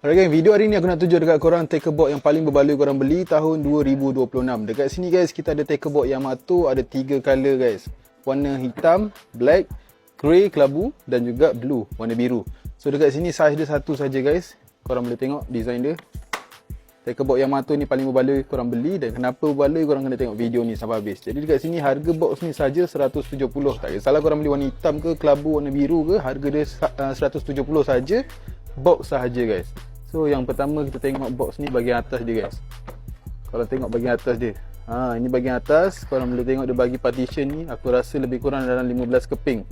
Alright gang, video hari ni aku nak tunjuk dekat korang tackle yang paling berbaloi korang beli tahun 2026. Dekat sini guys, kita ada tackle Yamato, ada 3 color guys. Warna hitam, black, grey kelabu dan juga blue, warna biru. So dekat sini size dia satu saja guys. Korang boleh tengok design dia. Tackle Yamato ni paling berbaloi korang beli, dan kenapa berbaloi korang kena tengok video ni sampai habis. Jadi dekat sini harga box ni saja 170. Tak kisahlah korang beli warna hitam ke, kelabu, warna biru ke, harga dia 170 saja. Box sahaja guys. So yang pertama kita tengok box ni bahagian atas dia guys. Korang tengok bahagian atas dia. Ini bahagian atas, korang boleh tengok dia bagi partition ni. Aku rasa lebih kurang dalam 15 keping.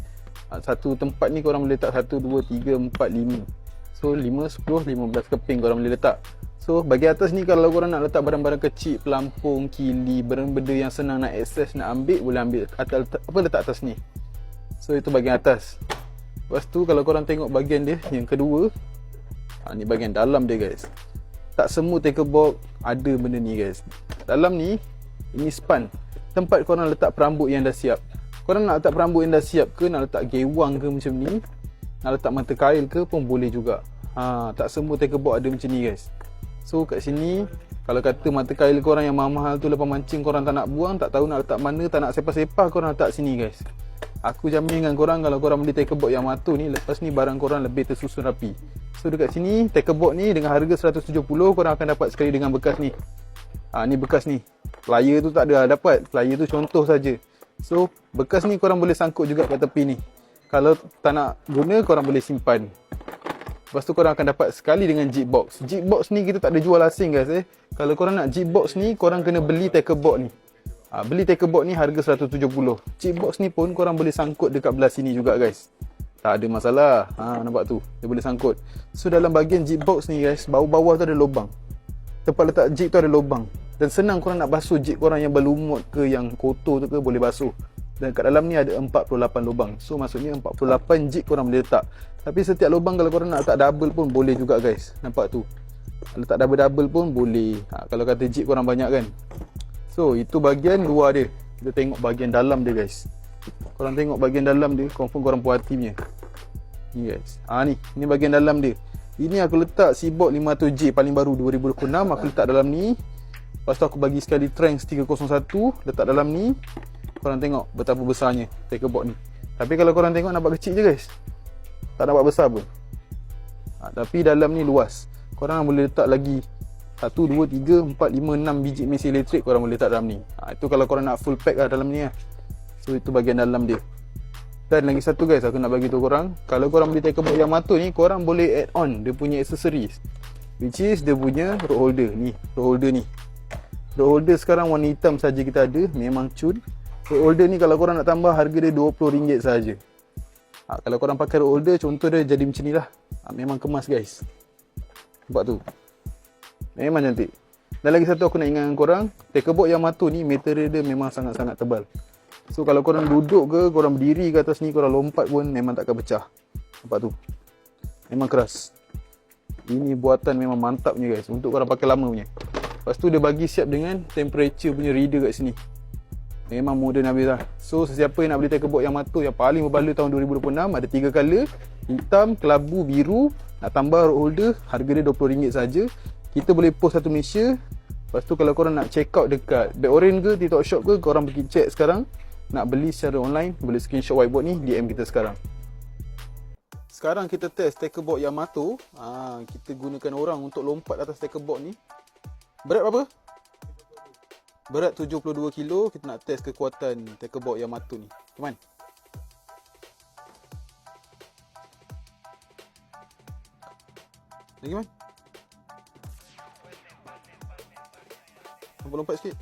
Satu tempat ni korang boleh letak 1, 2, 3, 4, 5. So 5, 10, 15 keping korang boleh letak. So bahagian atas ni kalau korang nak letak barang-barang kecil, pelampung, kili, benda-benda yang senang nak akses, nak ambil, boleh ambil atas, letak atas ni. So itu bahagian atas. Lepas tu kalau korang tengok bahagian dia yang kedua, ni bahagian dalam dia guys. Tak semua tackle box ada benda ni guys. Dalam ni, ini span, tempat korang letak perambut yang dah siap. Korang nak letak perambut yang dah siap ke, nak letak gewang ke macam ni, nak letak mata kail ke pun boleh juga. Tak semua tackle box ada macam ni guys. So kat sini, kalau kata mata kail korang yang mahal-mahal tu lepas mancing korang tak nak buang, tak tahu nak letak mana, tak nak sepah-sepah, korang letak sini guys. Aku jamin dengan korang kalau korang beli tackle box Yamato ni, lepas ni barang korang lebih tersusun rapi. So dekat sini tackle box ni dengan harga 170, korang akan dapat sekali dengan bekas ni. Ni bekas ni. Plier tu tak ada dapat. Plier tu contoh saja. So bekas ni korang boleh sangkut juga kat tepi ni. Kalau tak nak guna, korang boleh simpan. Lepas tu korang akan dapat sekali dengan jig box. Jig box ni kita tak ada jual asing guys. Kalau korang nak jig box ni, korang kena beli tackle box ni. Beli tackle box ni harga 170. Jig box ni pun korang boleh sangkut dekat belah sini juga guys. Tak ada masalah. Nampak tu, dia boleh sangkut. So dalam bahagian jig box ni guys, bawah-bawah tu ada lubang. Tempat letak jig tu ada lubang. Dan senang korang nak basuh jig korang yang berlumut ke, yang kotor tu ke, boleh basuh. Dan kat dalam ni ada 48 lubang. So maksudnya 48 jig korang boleh letak. Tapi setiap lubang kalau korang nak letak double pun boleh juga guys. Nampak tu, letak double-double pun boleh. Kalau kata jig korang banyak kan. So itu bahagian luar dia. Kita tengok bahagian dalam dia guys. Korang tengok bahagian dalam dia, confirm korang puas hati punya. Ni guys. Ni bahagian dalam dia. Ini aku letak Seaboard 500J paling baru 2026, aku letak dalam ni. Lepas tu aku bagi sekali Tranx 301 letak dalam ni. Korang tengok betapa besarnya tackle box ni. Tapi kalau korang tengok nampak kecil je guys. Tak nampak besar pun. Tapi dalam ni luas. Korang boleh letak lagi 1, 2, 3, 4, 5, 6 biji mesin elektrik korang boleh letak dalam ni. Itu kalau korang nak full pack lah dalam ni lah. So itu bahagian dalam dia. Dan lagi satu guys, aku nak bagi tahu korang, kalau korang beli tackle box Yamato ni, korang boleh add on dia punya accessories, which is dia punya rod holder ni. Rod holder ni, rod holder sekarang warna hitam saja kita ada, memang cun. Rod holder ni kalau korang nak tambah, harga dia RM20 saja. Kalau korang pakai rod holder, contoh dia jadi macam ni lah. Memang kemas guys. Nampak tu, memang cantik. Dan lagi satu aku nak ingatkan korang, tackle box Yamato ni material dia memang sangat-sangat tebal. So kalau korang duduk ke, korang berdiri ke atas ni, korang lompat pun memang takkan pecah. Nampak tu, memang keras. Ini buatan memang mantapnya guys, untuk korang pakai lama punya. Lepas tu dia bagi siap dengan temperature punya reader kat sini. Memang moden habis lah. So sesiapa yang nak beli tackle box Yamato yang paling berbaloi tahun 2026, ada 3 color, hitam, kelabu, biru. Nak tambah rod holder, harga dia RM20 saja. Kita boleh post satu Malaysia. Lepas tu kalau korang nak check out dekat Back Orange ke, TikTok Shop ke, korang pergi check sekarang. Nak beli secara online, boleh screenshot whiteboard ni, DM kita sekarang. Sekarang kita test tackle box Yamato. Kita gunakan orang untuk lompat atas tackle box ni. Berat berapa? Berat 72 kilo. Kita nak test kekuatan tackle box Yamato ni. Come on. Lagi man. Lompat sikit.